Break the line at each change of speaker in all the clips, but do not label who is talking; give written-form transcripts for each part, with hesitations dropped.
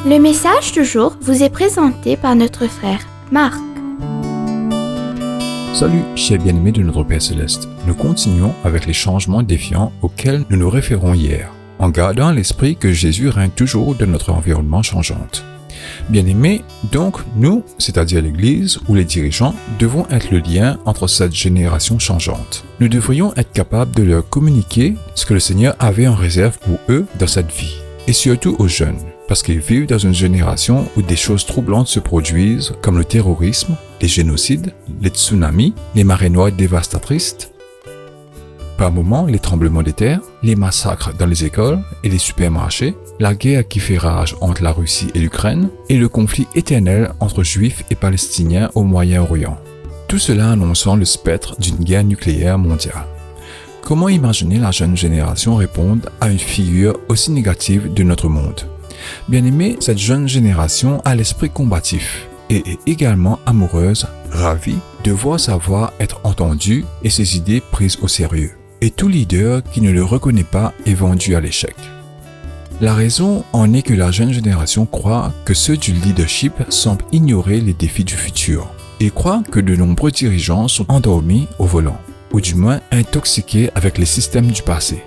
Le message du jour vous est présenté par notre frère Marc.
Salut, chers bien-aimés de notre Père Céleste. Nous continuons avec les changements défiants auxquels nous nous référons hier, en gardant à l'esprit que Jésus règne toujours dans notre environnement changeant. Bien-aimés, donc nous, c'est-à-dire l'Église ou les dirigeants, devons être le lien entre cette génération changeante. Nous devrions être capables de leur communiquer ce que le Seigneur avait en réserve pour eux dans cette vie, et surtout aux jeunes, parce qu'ils vivent dans une génération où des choses troublantes se produisent, comme le terrorisme, les génocides, les tsunamis, les marées noires dévastatrices, par moments les tremblements de terre, les massacres dans les écoles et les supermarchés, la guerre qui fait rage entre la Russie et l'Ukraine, et le conflit éternel entre Juifs et Palestiniens au Moyen-Orient. Tout cela annonçant le spectre d'une guerre nucléaire mondiale. Comment imaginer la jeune génération répondre à une figure aussi négative de notre monde? Bien aimé, cette jeune génération a l'esprit combatif et est également amoureuse, ravie de voir sa voix être entendue et ses idées prises au sérieux. Et tout leader qui ne le reconnaît pas est vendu à l'échec. La raison en est que la jeune génération croit que ceux du leadership semblent ignorer les défis du futur et croit que de nombreux dirigeants sont endormis au volant, ou du moins intoxiqués avec les systèmes du passé.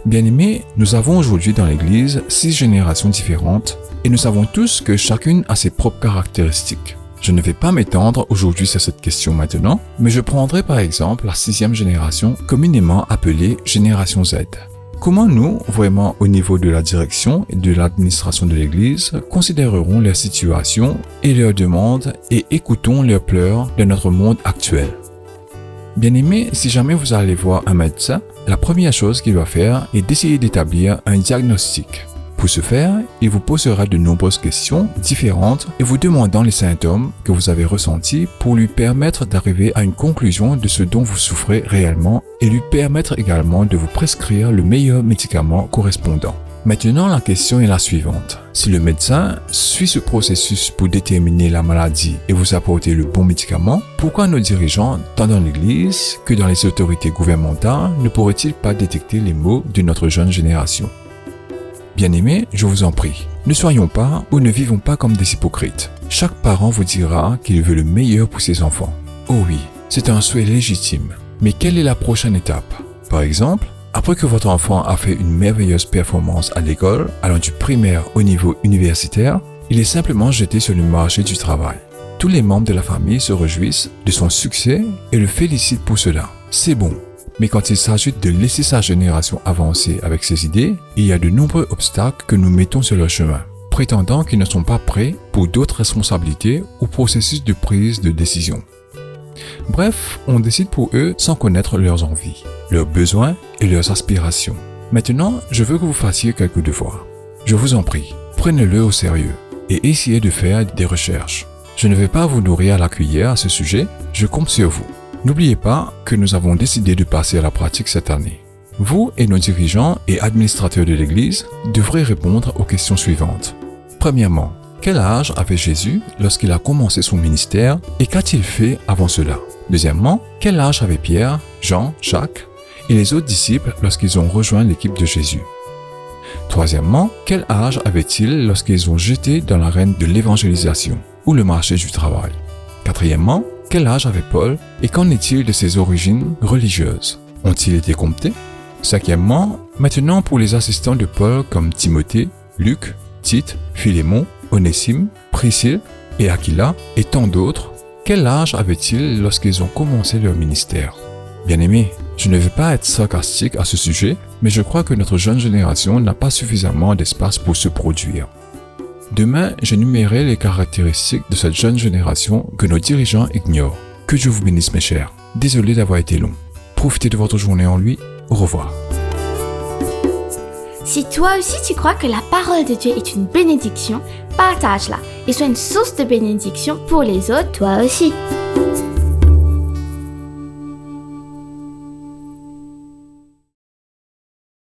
Bien-aimés, nous avons aujourd'hui dans l'Église 6 générations différentes et nous savons tous que chacune a ses propres caractéristiques. Je ne vais pas m'étendre aujourd'hui sur cette question maintenant, mais je prendrai par exemple la 6e génération communément appelée Génération Z. Comment nous, vraiment au niveau de la direction et de l'administration de l'Église, considérerons leur situation et leurs demandes et écoutons leurs pleurs de notre monde actuel? Bien-aimés, si jamais vous allez voir un médecin, la première chose qu'il va faire est d'essayer d'établir un diagnostic. Pour ce faire, il vous posera de nombreuses questions différentes et vous demandant les symptômes que vous avez ressentis pour lui permettre d'arriver à une conclusion de ce dont vous souffrez réellement et lui permettre également de vous prescrire le meilleur médicament correspondant. Maintenant, la question est la suivante. Si le médecin suit ce processus pour déterminer la maladie et vous apporter le bon médicament, pourquoi nos dirigeants, tant dans l'Église que dans les autorités gouvernementales, ne pourraient-ils pas détecter les maux de notre jeune génération? Bien-aimés, je vous en prie, ne soyons pas ou ne vivons pas comme des hypocrites. Chaque parent vous dira qu'il veut le meilleur pour ses enfants. Oh oui, c'est un souhait légitime. Mais quelle est la prochaine étape? Par exemple, après que votre enfant a fait une merveilleuse performance à l'école, allant du primaire au niveau universitaire, il est simplement jeté sur le marché du travail. Tous les membres de la famille se réjouissent de son succès et le félicitent pour cela. C'est bon. Mais quand il s'agit de laisser sa génération avancer avec ses idées, il y a de nombreux obstacles que nous mettons sur leur chemin, prétendant qu'ils ne sont pas prêts pour d'autres responsabilités ou processus de prise de décision. Bref, on décide pour eux sans connaître leurs envies, leurs besoins et leurs aspirations. Maintenant, je veux que vous fassiez quelques devoirs. Je vous en prie, prenez-le au sérieux et essayez de faire des recherches. Je ne vais pas vous nourrir à la cuillère à ce sujet, je compte sur vous. N'oubliez pas que nous avons décidé de passer à la pratique cette année. Vous et nos dirigeants et administrateurs de l'Église devrez répondre aux questions suivantes. Premièrement, quel âge avait Jésus lorsqu'il a commencé son ministère et qu'a-t-il fait avant cela? Deuxièmement, quel âge avaient Pierre, Jean, Jacques et les autres disciples lorsqu'ils ont rejoint l'équipe de Jésus? Troisièmement, quel âge avaient-ils lorsqu'ils ont jeté dans l'arène de l'évangélisation ou le marché du travail? Quatrièmement, quel âge avait Paul et qu'en est-il de ses origines religieuses? Ont-ils été comptés? Cinquièmement, maintenant pour les assistants de Paul comme Timothée, Luc, Tite, Philémon, Onésime, Priscille et Aquila et tant d'autres, quel âge avaient-ils lorsqu'ils ont commencé leur ministère? Bien-aimés, je ne veux pas être sarcastique à ce sujet, mais je crois que notre jeune génération n'a pas suffisamment d'espace pour se produire. Demain, j'énumérerai les caractéristiques de cette jeune génération que nos dirigeants ignorent. Que Dieu vous bénisse mes chers. Désolé d'avoir été long. Profitez de votre journée en lui. Au revoir.
Si toi aussi tu crois que la parole de Dieu est une bénédiction, partage-la et sois une source de bénédiction pour les autres toi aussi.